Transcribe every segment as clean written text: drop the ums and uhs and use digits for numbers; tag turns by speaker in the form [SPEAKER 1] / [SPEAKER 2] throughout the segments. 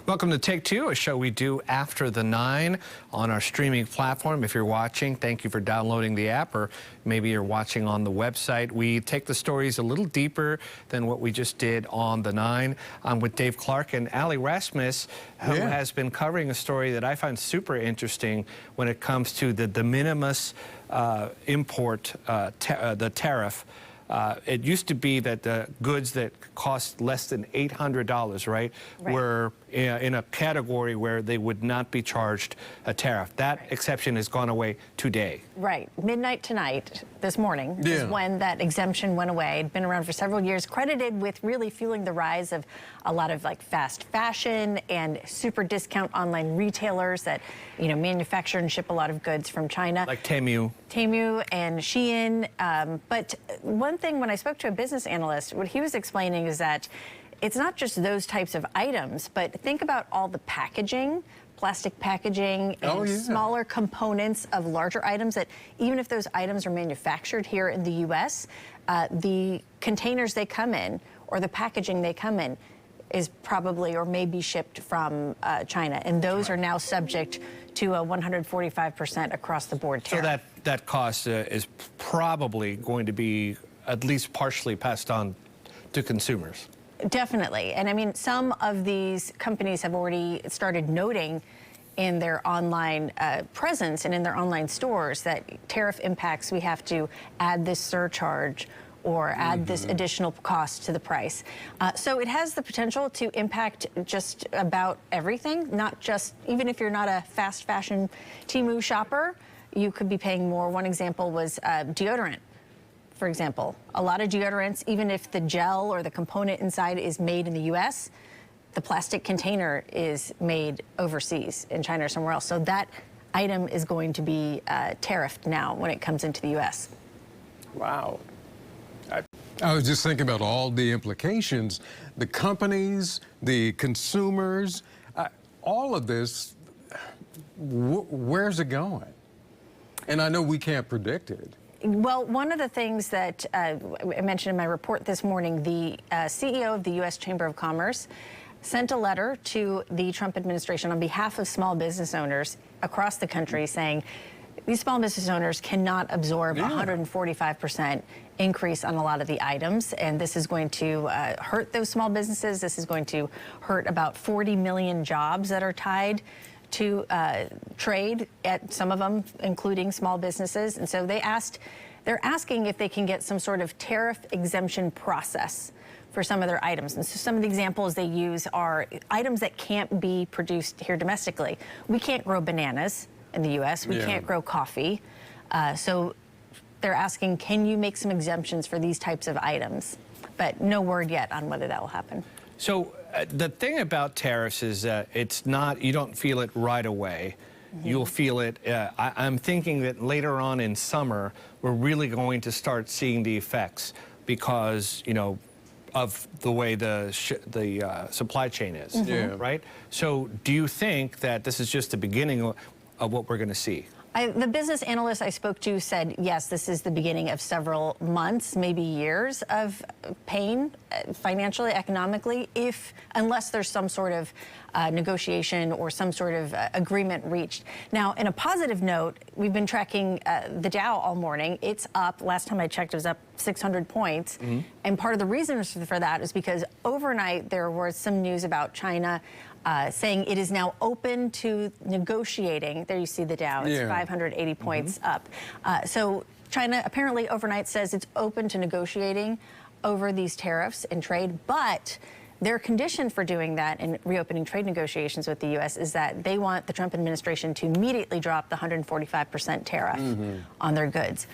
[SPEAKER 1] Welcome to Take Two, a show we do after the 9 on our streaming platform. If you're watching, thank you for downloading the app, or maybe you're watching on the website. We take the stories a little deeper than what we just did on the 9. I'm with Dave Clark and Allie Rasmus, who has been covering a story that I find super interesting when it comes to the de minimis import, the tariff. It used to be that the goods that cost less than $800, right, were in a category where they would not be charged a tariff. That exception has gone away today.
[SPEAKER 2] Right. Midnight tonight, this morning, is when that exemption went away. It'd been around for several years, credited with really fueling the rise of a lot of like fast fashion and super discount online retailers that, you know, manufacture and ship a lot of goods from China.
[SPEAKER 1] Like Temu
[SPEAKER 2] and Shein. But one thing, when I spoke to a business analyst, what he was explaining is that it's not just those types of items, but think about all the packaging, plastic packaging, and smaller components of larger items that even if those items are manufactured here in the U.S., the containers they come in or the packaging they come in is probably or may be shipped from China. And those are now subject to a 145% across the board tariff.
[SPEAKER 1] So that cost is probably going to be at least partially passed on to consumers.
[SPEAKER 2] Definitely. And I mean, some of these companies have already started noting in their online presence and in their online stores that tariff impacts, we have to add this surcharge or add this additional cost to the price. So it has the potential to impact just about everything, not just, even if you're not a fast fashion Temu shopper, you could be paying more. One example was deodorant. For example, a lot of deodorants, even if the gel or the component inside is made in the U.S., the plastic container is made overseas in China or somewhere else. So that item is going to be tariffed now when it comes into the U.S.
[SPEAKER 3] Wow. I was just thinking about all the implications, the companies, the consumers, all of this, where's it going? And I know we can't predict it.
[SPEAKER 2] Well, one of the things that I mentioned in my report this morning, the CEO of the U.S. Chamber of Commerce sent a letter to the Trump administration on behalf of small business owners across the country saying these small business owners cannot absorb 145% increase on a lot of the items, and this is going to hurt those small businesses. This is going to hurt about 40 million jobs that are tied to trade, at some of them, including small businesses. And so they're asking if they can get some sort of tariff exemption process for some of their items. And so some of the examples they use are items that can't be produced here domestically. We can't grow bananas in the U.S. We can't grow coffee. So they're asking, can you make some exemptions for these types of items? But no word yet on whether that will happen.
[SPEAKER 1] So the thing about tariffs is that it's not, you don't feel it right away. You'll feel it, I'm thinking that later on in summer, we're really going to start seeing the effects because, you know, of the way the supply chain is, right? So do you think that this is just the beginning of what we're going to see?
[SPEAKER 2] The business analyst I spoke to said, yes, this is the beginning of several months, maybe years of pain, financially, economically, unless there's some sort of negotiation or some sort of agreement reached. Now, in a positive note, we've been tracking the Dow all morning. It's up. Last time I checked, it was up 600 points. And part of the reason for that is because overnight there was some news about China saying it is now open to negotiating. There you see the Dow, it's 580 points up. So China apparently overnight says it's open to negotiating over these tariffs and trade, but their condition for doing that and reopening trade negotiations with the U.S. is that they want the Trump administration to immediately drop the 145% tariff on their goods.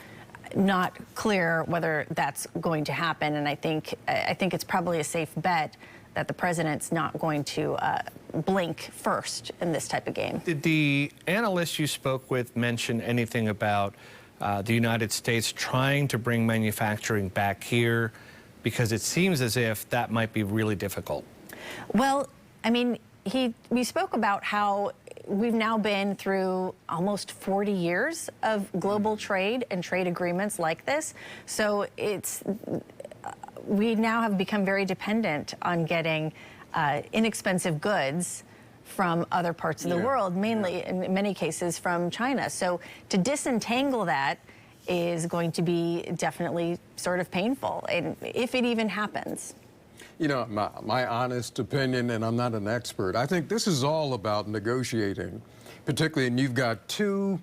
[SPEAKER 2] Not clear whether that's going to happen, and I think it's probably a safe bet that the president's not going to blink first in this type of game.
[SPEAKER 1] Did the analyst you spoke with mention anything about the United States trying to bring manufacturing back here? Because it seems as if that might be really difficult.
[SPEAKER 2] Well, I mean, we spoke about how we've now been through almost 40 years of global trade and trade agreements like this. So we now have become very dependent on getting inexpensive goods from other parts of the world, mainly in many cases from China. So to disentangle that is going to be definitely sort of painful, and if it even happens.
[SPEAKER 3] You know, my honest opinion, and I'm not an expert, I think this is all about negotiating, particularly, and you've got two,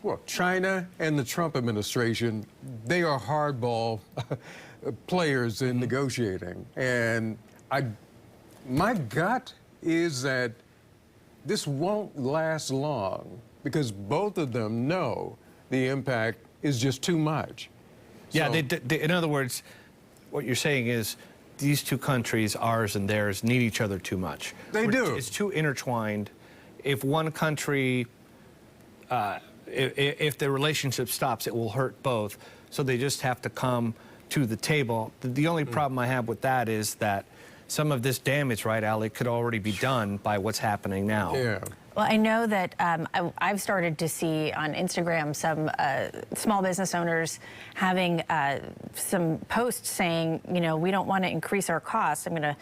[SPEAKER 3] well, China and the Trump administration, they are hardball players in negotiating. And my gut is that this won't last long because both of them know the impact is just too much.
[SPEAKER 1] Yeah,
[SPEAKER 3] So,
[SPEAKER 1] in other words, what you're saying is these two countries, ours and theirs, need each other too much.
[SPEAKER 3] They do.
[SPEAKER 1] It's too intertwined. If one country, if the relationship stops, it will hurt both. So they just have to come to the table. The only problem I have with that is that some of this damage, right, Allie, could already be done by what's happening now.
[SPEAKER 3] yeah.
[SPEAKER 2] Well, I know that I've started to see on Instagram some small business owners having some posts saying, you know, we don't want to increase our costs. I'm going to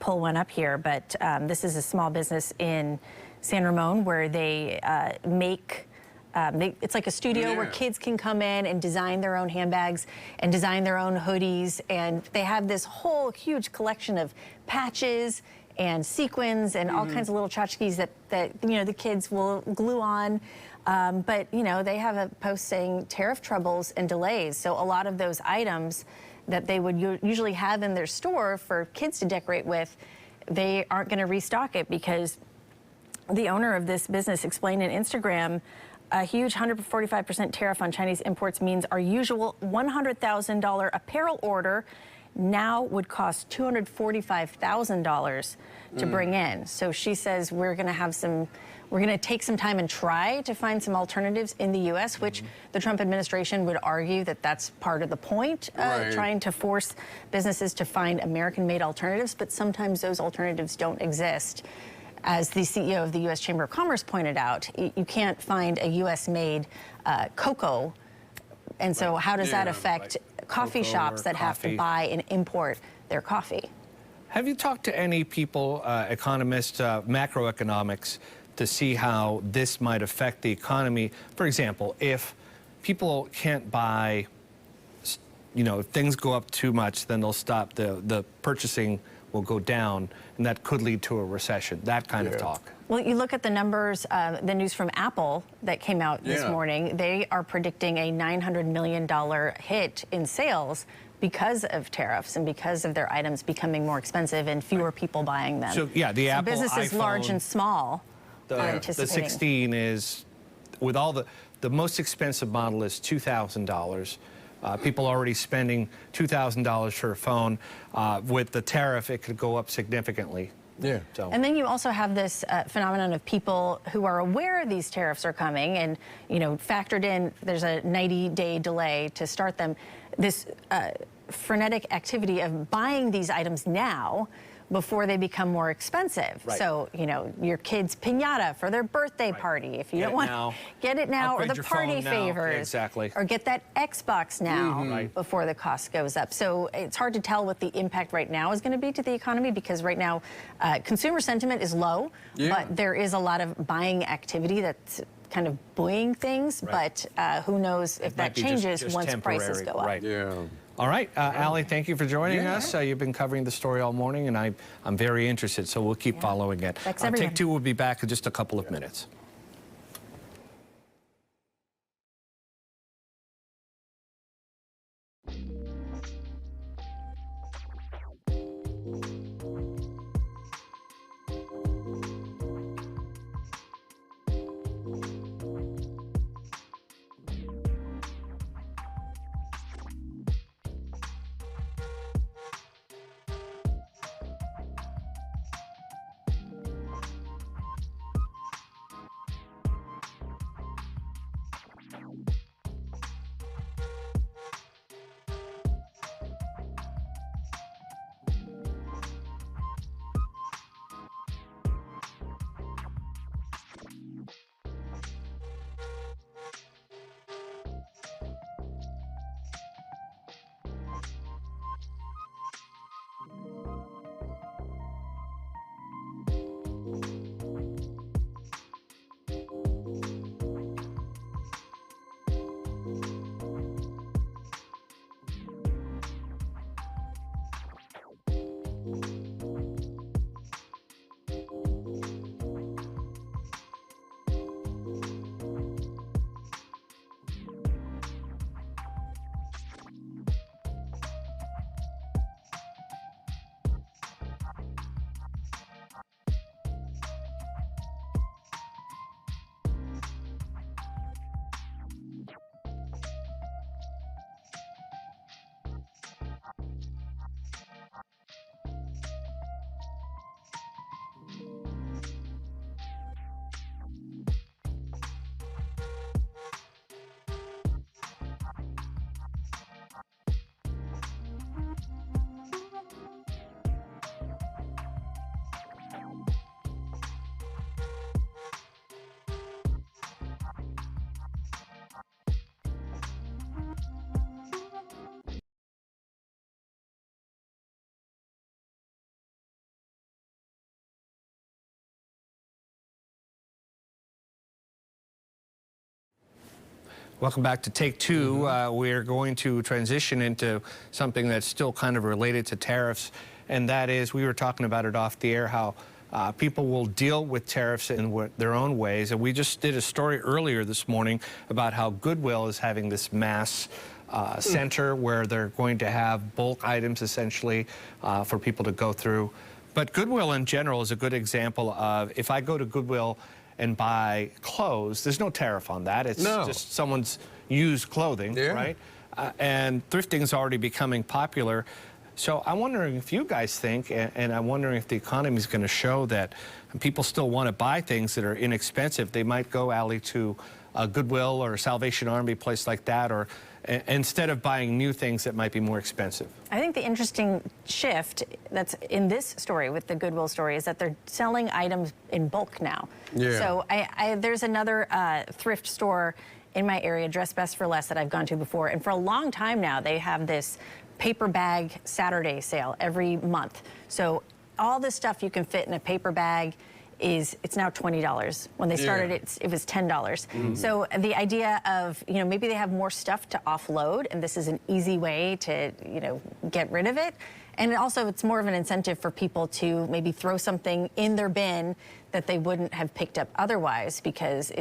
[SPEAKER 2] pull one up here, but this is a small business in San Ramon where they make it's like a studio where kids can come in and design their own handbags and design their own hoodies, and they have this whole huge collection of patches and sequins and all kinds of little tchotchkes that you know the kids will glue on. But you know they have a post saying tariff troubles and delays, so a lot of those items that they would usually have in their store for kids to decorate with, they aren't going to restock it because the owner of this business explained in Instagram, a huge 145% tariff on Chinese imports means our usual $100,000 apparel order now would cost $245,000 to bring in. So she says we're going to take some time and try to find some alternatives in the U.S., which the Trump administration would argue that that's part of the point, trying to force businesses to find American-made alternatives, but sometimes those alternatives don't exist. As the CEO of the U.S. Chamber of Commerce pointed out, you can't find a U.S.-made cocoa, and so how does that affect coffee shops that have to buy and import their coffee?
[SPEAKER 1] Have you talked to any people, economists, macroeconomics, to see how this might affect the economy? For example, if people can't buy, you know, if things go up too much, then they'll stop, the purchasing will go down, and that could lead to a recession, that kind of talk.
[SPEAKER 2] Well, you look at the numbers, the news from Apple that came out this morning, they are predicting a $900 million hit in sales because of tariffs and because of their items becoming more expensive and fewer people buying them.
[SPEAKER 1] So, yeah, the Apple
[SPEAKER 2] businesses
[SPEAKER 1] iPhone,
[SPEAKER 2] large and small are anticipating.
[SPEAKER 1] The 16 is, with all the most expensive model is $2,000. People are already spending $2,000 for a phone. With the tariff, it could go up significantly.
[SPEAKER 3] Yeah.
[SPEAKER 2] So. And then you also have this phenomenon of people who are aware these tariffs are coming and, you know, factored in, there's a 90-day delay to start them. This frenetic activity of buying these items now before they become more expensive. So, you know, your kid's piñata for their birthday party. If you don't want to get it now, or the party favors. Or get that Xbox now before the cost goes up. So it's hard to tell what the impact right now is going to be to the economy because right now consumer sentiment is low, but there is a lot of buying activity that's kind of buoying things, but who knows if that changes just once prices go up. All right,
[SPEAKER 1] Allie, thank you for joining us. You've been covering the story all morning, and I'm very interested, so we'll keep following it. Take Two will be back in just a couple of minutes. Welcome back to Take Two. We're going to transition into something that's still kind of related to tariffs, and that is, we were talking about it off the air, how people will deal with tariffs in their own ways. And we just did a story earlier this morning about how Goodwill is having this mass center where they're going to have bulk items essentially for people to go through. But Goodwill in general is a good example of, if I go to Goodwill and buy clothes, there's no tariff on that. It's just someone's used clothing, right? And thrifting is already becoming popular. So I'm wondering if you guys think, and I'm wondering if the economy is going to show that people still want to buy things that are inexpensive. They might go, Allie, to a Goodwill or a Salvation Army, place like that, or instead of buying new things that might be more expensive.
[SPEAKER 2] I think the interesting shift that's in this story with the Goodwill story is that they're selling items in bulk now. So there's another thrift store in my area, Dress Best for Less, that I've gone to before. And for a long time now, they have this paper bag Saturday sale every month. So all this stuff you can fit in a paper bag it's now $20. When they started it was $10. So the idea of, maybe they have more stuff to offload, and this is an easy way to, get rid of it. And also it's more of an incentive for people to maybe throw something in their bin that they wouldn't have picked up otherwise, because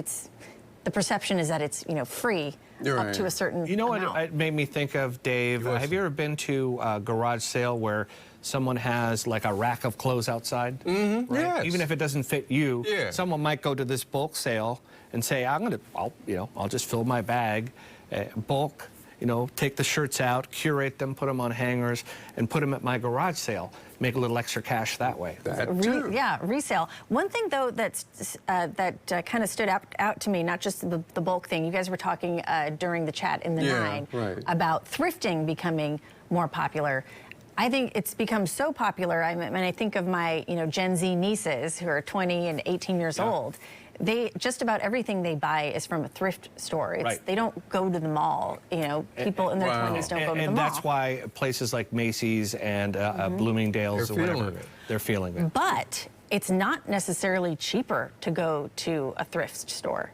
[SPEAKER 2] the perception is that it's, free up to a certain amount.
[SPEAKER 1] What it made me think of, Dave? Have you ever been to a garage sale where someone has like a rack of clothes outside? Right?
[SPEAKER 3] Yes.
[SPEAKER 1] Even if it doesn't fit you, someone might go to this bulk sale and say, I'll just fill my bag, bulk, take the shirts out, curate them, put them on hangers, and put them at my garage sale. Make a little extra cash that way.
[SPEAKER 2] Resale. One thing though that kind of stood out to me, not just the bulk thing. You guys were talking during the chat in the 9 about thrifting becoming more popular. I think it's become so popular. I think of my Gen Z nieces who are 20 and 18 years old. Just about everything they buy is from a thrift store. They don't go to the mall. People in their 20s don't go to the mall.
[SPEAKER 1] And that's why places like Macy's and Bloomingdale's or whatever, they're feeling it.
[SPEAKER 2] But it's not necessarily cheaper to go to a thrift store,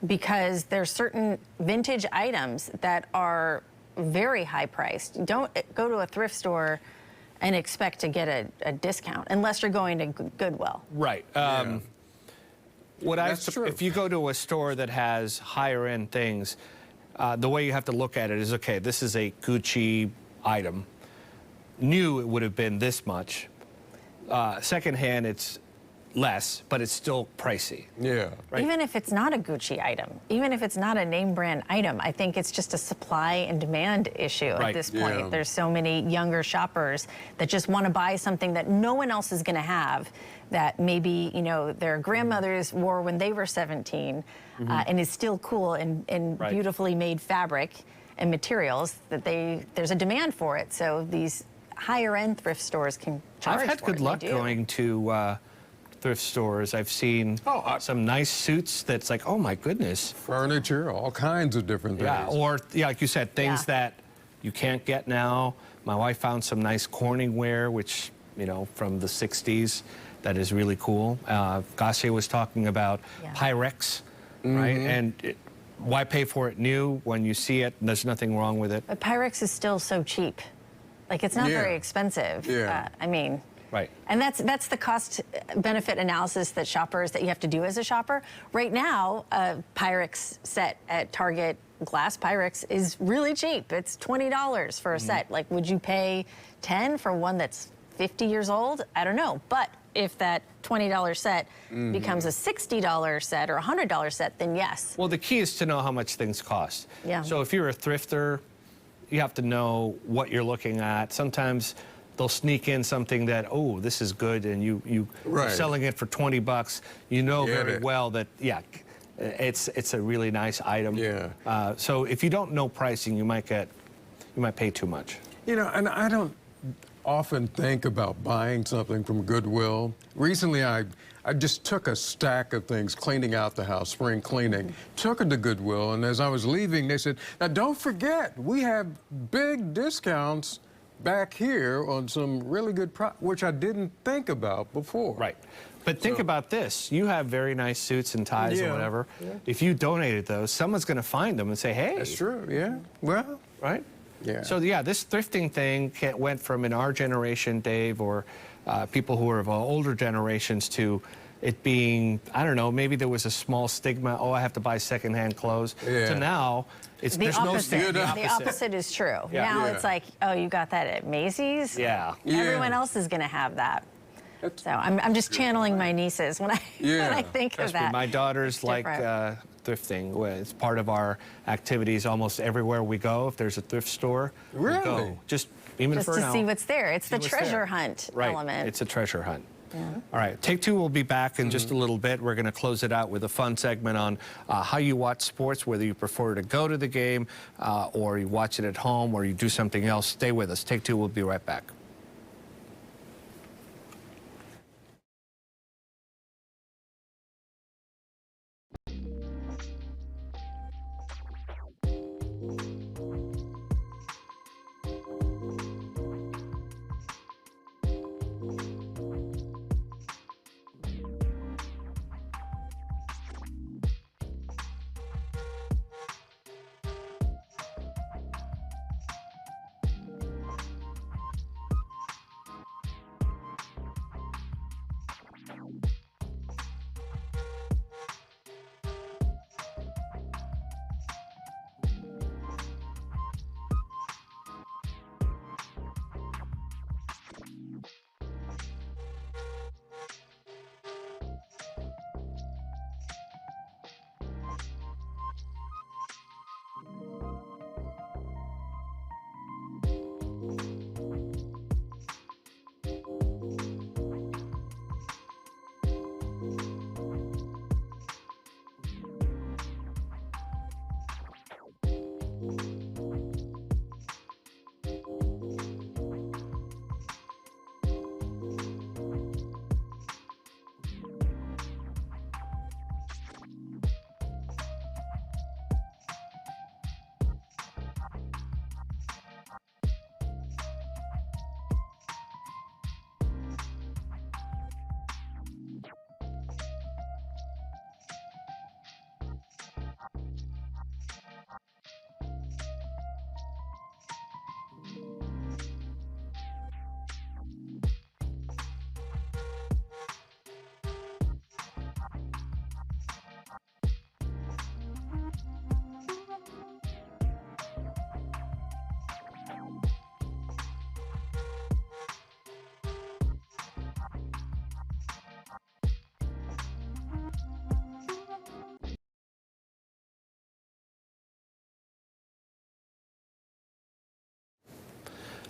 [SPEAKER 2] because there's certain vintage items that are very high priced. Don't go to a thrift store and expect to get a discount unless you're going to Goodwill.
[SPEAKER 1] Right. If you go to a store that has higher end things, the way you have to look at it is, okay, this is a Gucci item. New, it would have been this much. Secondhand, it's less, but it's still pricey.
[SPEAKER 2] Even if it's not a Gucci item, even if it's not a name brand item, I think it's just a supply and demand issue at this point. There's so many younger shoppers that just want to buy something that no one else is going to have, that maybe their grandmothers wore when they were 17 and is still cool in beautifully made fabric and materials, that there's a demand for it. So these higher end thrift stores can charge for it.
[SPEAKER 1] I've had good luck going to thrift stores. I've seen some nice suits that's like, oh my goodness.
[SPEAKER 3] Furniture, all kinds of different things.
[SPEAKER 1] Or like you said, things that you can't get now. My wife found some nice Corning ware, which, from the 60s, that is really cool. Gassier was talking about Pyrex, right? And why pay for it new when you see it and there's nothing wrong with it?
[SPEAKER 2] But Pyrex is still so cheap. Like, it's not very expensive.
[SPEAKER 1] Right.
[SPEAKER 2] And that's the cost-benefit analysis that you have to do as a shopper. Right now, a Pyrex set at Target, glass Pyrex, is really cheap. It's $20 for a set. Like, would you pay $10 for one that's 50 years old? I don't know. But if that $20 set becomes a $60 set or a $100 set, then yes.
[SPEAKER 1] Well, the key is to know how much things cost. So if you're a thrifter, you have to know what you're looking at. Sometimes they'll sneak in something that, oh, this is good, and you're selling it for $20. You know very well that, it's a really nice item. So if you don't know pricing, you might pay too much.
[SPEAKER 3] And I don't often think about buying something from Goodwill. Recently, I just took a stack of things, cleaning out the house, spring cleaning, took it to Goodwill, and as I was leaving, they said, now don't forget, we have big discounts back here on some really good which I didn't think about before.
[SPEAKER 1] Right. But think about this. You have very nice suits and ties or whatever.
[SPEAKER 3] Yeah.
[SPEAKER 1] If you donated those, someone's going to find them and say, hey.
[SPEAKER 3] That's true, yeah. Well,
[SPEAKER 1] Right?
[SPEAKER 3] yeah.
[SPEAKER 1] So, yeah, this thrifting thing went from in our generation, Dave, or people who are of older generations to it being, I don't know, maybe there was a small stigma, oh, I have to buy secondhand clothes.
[SPEAKER 3] Yeah.
[SPEAKER 1] To now, it's
[SPEAKER 2] The
[SPEAKER 1] there's no
[SPEAKER 2] opposite.
[SPEAKER 1] stigma.
[SPEAKER 2] The opposite is true.
[SPEAKER 1] Yeah.
[SPEAKER 2] Now
[SPEAKER 3] Yeah.
[SPEAKER 2] it's like, oh, you got that at Macy's?
[SPEAKER 1] Yeah.
[SPEAKER 2] Everyone else is going to have that. So I'm just channeling my nieces when I think of that.
[SPEAKER 1] My daughters
[SPEAKER 2] It's
[SPEAKER 1] like
[SPEAKER 2] different.
[SPEAKER 1] thrifting. It's part of our activities almost everywhere we go. If there's a thrift store, we
[SPEAKER 3] Really?
[SPEAKER 1] go. Just even
[SPEAKER 2] Just
[SPEAKER 1] for
[SPEAKER 2] to
[SPEAKER 1] now.
[SPEAKER 2] see what's there. It's the
[SPEAKER 1] what's
[SPEAKER 2] treasure
[SPEAKER 1] there.
[SPEAKER 2] hunt
[SPEAKER 1] Right.
[SPEAKER 2] element.
[SPEAKER 1] It's a treasure hunt. All right, Take Two will be back in just a little bit. We're going to close it out with a fun segment on how you watch sports, whether you prefer to go to the game or you watch it at home or you do something else. Stay with us. Take Two will be right back.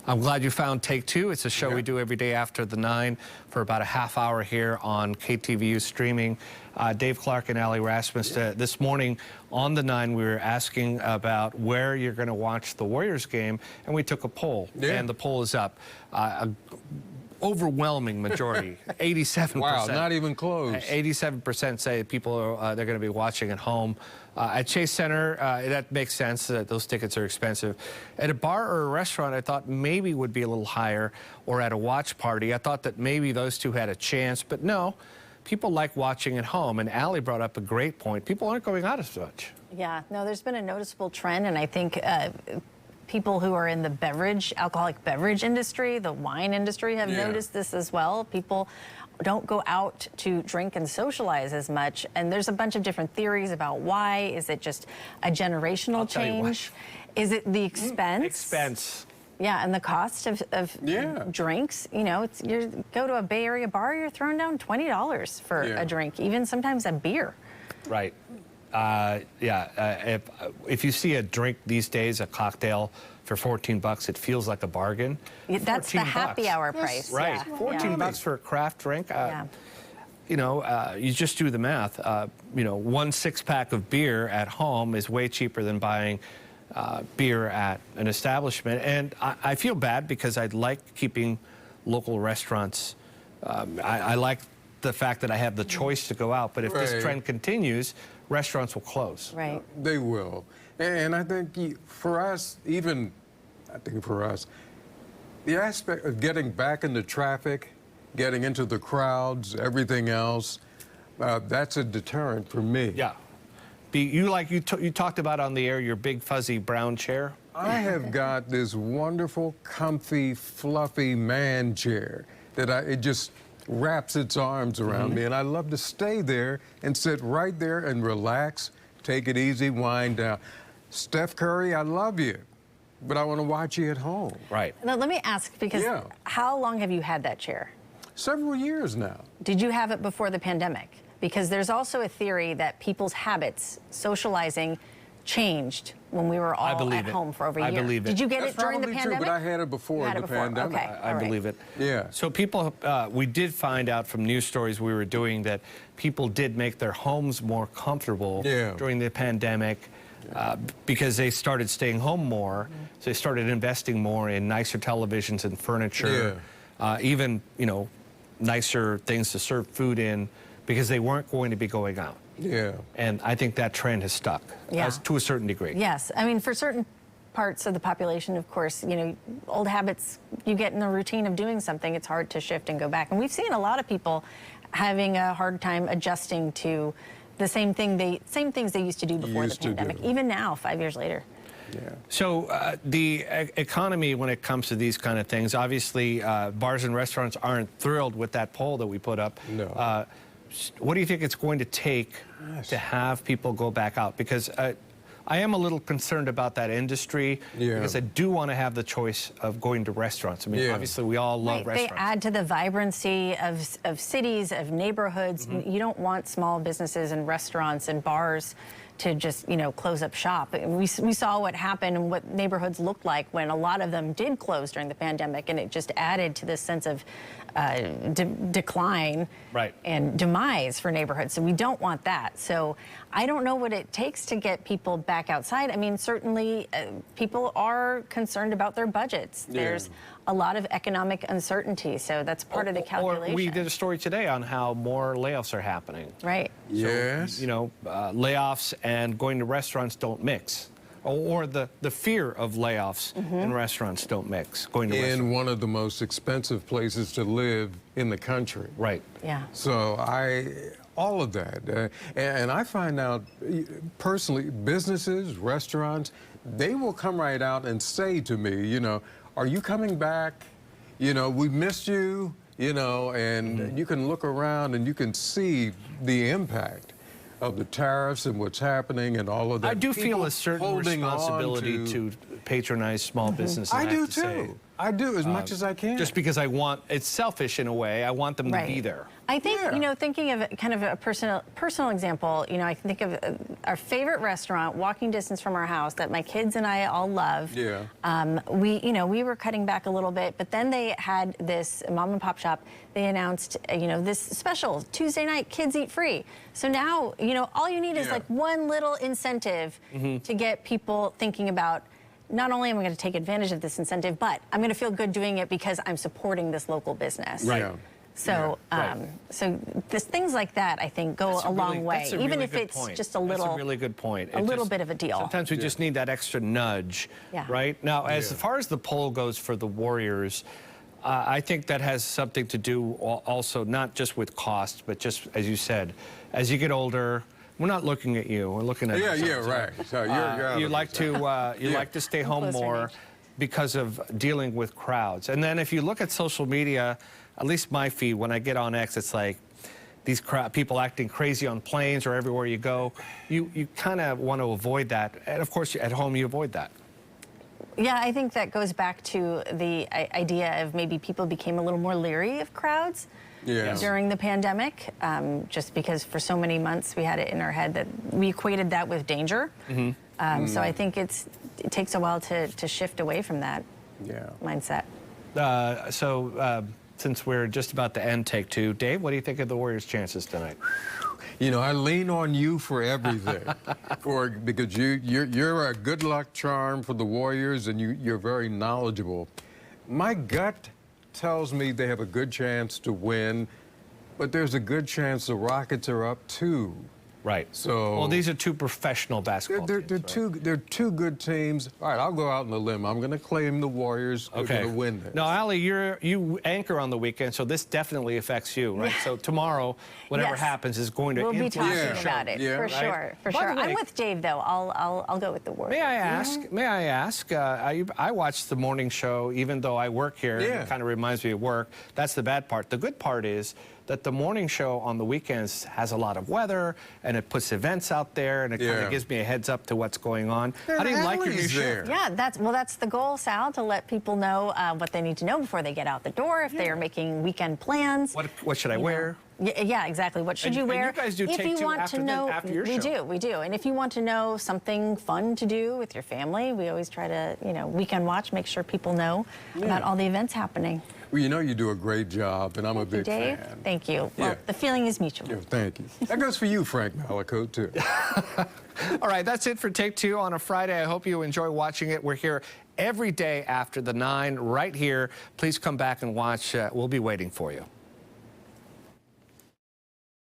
[SPEAKER 1] I'm glad you found Take Two. It's a show we do every day after the 9 for about a half hour here on KTVU streaming. Dave Clark and Allie Rasmus. This morning on the 9, we were asking about where you're going to watch the Warriors game, and we took a poll, and the poll is up. Overwhelming majority, 87%.
[SPEAKER 3] Wow, not even close.
[SPEAKER 1] 87% say people are they're going to be watching at home. At Chase Center, that makes sense. Those tickets are expensive. At a bar or a restaurant, I thought maybe would be a little higher, or at a watch party. I thought that maybe those two had a chance, but no. People like watching at home, and Allie brought up a great point. People aren't going out as much.
[SPEAKER 2] Yeah, no, there's been a noticeable trend, and I think people who are in the alcoholic beverage industry, the wine industry, have noticed this as well. People don't go out to drink and socialize as much, and there's a bunch of different theories about why. Is it just a generational change? Is it the expense?
[SPEAKER 1] Expense.
[SPEAKER 2] Yeah, and the cost of drinks. You know, you go to a Bay Area bar, you're throwing down $20 for a drink, even sometimes a beer.
[SPEAKER 1] Right. If you see a drink these days, a cocktail for $14, it feels like a bargain.
[SPEAKER 2] That's the happy hour price.
[SPEAKER 1] Right.
[SPEAKER 2] Yeah.
[SPEAKER 1] $14 for a craft drink. You know, you just do the math. You know, 1 6-pack of beer at home is way cheaper than buying beer at an establishment. And I feel bad because I like keeping local restaurants. I like the fact that I have the choice to go out. But if this trend continues, restaurants will close.
[SPEAKER 2] Right.
[SPEAKER 3] They will. And I think for us, the aspect of getting back into traffic getting into the crowds, everything else. That's a deterrent for me.
[SPEAKER 1] Yeah. You talked about on the air your big fuzzy brown chair.
[SPEAKER 3] I have got this wonderful, comfy, fluffy man chair that it just wraps its arms around me, and I love to stay there and sit right there and relax, take it easy, wind down. Steph Curry, I love you, but I want to watch you at home.
[SPEAKER 1] Right.
[SPEAKER 2] Now, let me ask, because how long have you had that chair?
[SPEAKER 3] Several years now.
[SPEAKER 2] Did you have it before the pandemic? Because there's also a theory that people's habits, socializing, changed when we were all at home for over a year.
[SPEAKER 1] I believe it.
[SPEAKER 2] Did you get
[SPEAKER 3] That's
[SPEAKER 2] it during the
[SPEAKER 3] probably
[SPEAKER 2] pandemic?
[SPEAKER 3] true, but I had it before the pandemic.
[SPEAKER 2] Okay.
[SPEAKER 1] I believe it.
[SPEAKER 3] Yeah.
[SPEAKER 1] So people, we did find out from news stories we were doing that people did make their homes more comfortable during the pandemic because they started staying home more. So they started investing more in nicer televisions and furniture, even, you know, nicer things to serve food in because they weren't going to be going out.
[SPEAKER 3] Yeah.
[SPEAKER 1] And I think that trend has stuck to a certain degree.
[SPEAKER 2] Yes. I mean, for certain parts of the population, of course, you know, old habits, you get in the routine of doing something, it's hard to shift and go back. And we've seen a lot of people having a hard time adjusting to the same things they used to do before the pandemic, even now, 5 years later.
[SPEAKER 3] Yeah.
[SPEAKER 1] So the economy, when it comes to these kind of things, obviously bars and restaurants aren't thrilled with that poll that we put up.
[SPEAKER 3] No.
[SPEAKER 1] What do you think it's going to take to have people go back out? Because I am a little concerned about that industry because I do want to have the choice of going to restaurants. I mean, obviously we all love restaurants.
[SPEAKER 2] They add to the vibrancy of cities, of neighborhoods. You don't want small businesses and restaurants and bars to just, you know, close up shop. We saw what happened and what neighborhoods looked like when a lot of them did close during the pandemic, and it just added to this sense of decline and demise for neighborhoods. So we don't want that. So I don't know what it takes to get people back outside. I mean, certainly people are concerned about their budgets. There's a lot of economic uncertainty, so that's part of the calculation.
[SPEAKER 1] Or we did a story today on how more layoffs are happening.
[SPEAKER 2] Right.
[SPEAKER 3] Yes.
[SPEAKER 1] So, you know, layoffs and going to restaurants don't mix. Or the fear of layoffs in restaurants don't mix. Going to restaurants.
[SPEAKER 3] In one of the most expensive places to live in the country.
[SPEAKER 1] Right.
[SPEAKER 2] Yeah.
[SPEAKER 3] So all of that. And I find out personally, businesses, restaurants, they will come right out and say to me, you know, are you coming back? You know, we missed you, you know, and you can look around and you can see the impact of the tariffs and what's happening and all of that.
[SPEAKER 1] I do feel a certain responsibility to patronize small businesses.
[SPEAKER 3] I do too. I do as much as I can.
[SPEAKER 1] Just because it's selfish in a way. I want them to be there.
[SPEAKER 2] I think, you know, thinking of kind of a personal example, you know, I think of our favorite restaurant, walking distance from our house, that my kids and I all love.
[SPEAKER 3] Yeah.
[SPEAKER 2] We were cutting back a little bit, but then they had this mom and pop shop. They announced, you know, this special Tuesday night, kids eat free. So now, you know, all you need is like one little incentive to get people thinking about, not only am I going to take advantage of this incentive, but I'm going to feel good doing it because I'm supporting this local business.
[SPEAKER 1] Right.
[SPEAKER 2] So, so things like that, I think, go a long way, even if it's just a little.
[SPEAKER 1] That's a really good point.
[SPEAKER 2] A little bit of a deal.
[SPEAKER 1] Sometimes we just need that extra nudge, right? Now, as far as the poll goes for the Warriors, I think that has something to do also not just with cost, but just as you said, as you get older. We're not looking at you. We're looking at
[SPEAKER 3] right. So you're
[SPEAKER 1] you like to stay home more because of dealing with crowds. And then if you look at social media, at least my feed, when I get on X, it's like these people acting crazy on planes or everywhere you go. You kind of want to avoid that. And of course, at home, you avoid that.
[SPEAKER 2] Yeah, I think that goes back to the idea of maybe people became a little more leery of crowds. During the pandemic, just because for so many months we had it in our head that we equated that with danger. So I think it takes a while to shift away from that mindset.
[SPEAKER 1] Since we're just about to end take two, Dave, what do you think of the Warriors' chances tonight?
[SPEAKER 3] You know, I lean on you for everything, because you're a good luck charm for the Warriors, and you're very knowledgeable. My gut tells me they have a good chance to win, but there's a good chance the Rockets are up too.
[SPEAKER 1] Right.
[SPEAKER 3] So
[SPEAKER 1] well, these are two professional basketball teams.
[SPEAKER 3] They're two good teams. All right, I'll go out on a limb. I'm going to claim the Warriors are going to win this.
[SPEAKER 1] Now, Allie, you anchor on the weekend, so this definitely affects you, right? So tomorrow, whatever happens is going to influence
[SPEAKER 2] We'll be
[SPEAKER 1] the
[SPEAKER 2] talking
[SPEAKER 1] show.
[SPEAKER 2] about it for sure. For
[SPEAKER 1] By
[SPEAKER 2] sure.
[SPEAKER 1] the way,
[SPEAKER 2] I'm with Dave though. I'll go with the Warriors.
[SPEAKER 1] May I ask? I watch the morning show, even though I work here. And it kind of reminds me of work. That's the bad part. The good part is that the morning show on the weekends has a lot of weather, and it puts events out there, and it kind of gives me a heads up to what's going on. How do you like your new show?
[SPEAKER 2] Yeah, that's the goal, Sal, to let people know what they need to know before they get out the door, if they are making weekend plans.
[SPEAKER 1] What should I wear?
[SPEAKER 2] Yeah, exactly. What should you wear?
[SPEAKER 1] And you guys do
[SPEAKER 2] if
[SPEAKER 1] take
[SPEAKER 2] you
[SPEAKER 1] two
[SPEAKER 2] want
[SPEAKER 1] after,
[SPEAKER 2] to know,
[SPEAKER 1] after your show.
[SPEAKER 2] We do. And if you want to know something fun to do with your family, we always try to, weekend watch, make sure people know about all the events happening.
[SPEAKER 3] Well, you do a great job, and I'm a big
[SPEAKER 2] Dave.
[SPEAKER 3] fan.
[SPEAKER 2] Thank you. Well, the feeling is mutual.
[SPEAKER 3] Yeah, thank you. That goes for you, Frank Malico, too.
[SPEAKER 1] All right, that's it for Take Two on a Friday. I hope you enjoy watching it. We're here every day after the 9 right here. Please come back and watch. We'll be waiting for you.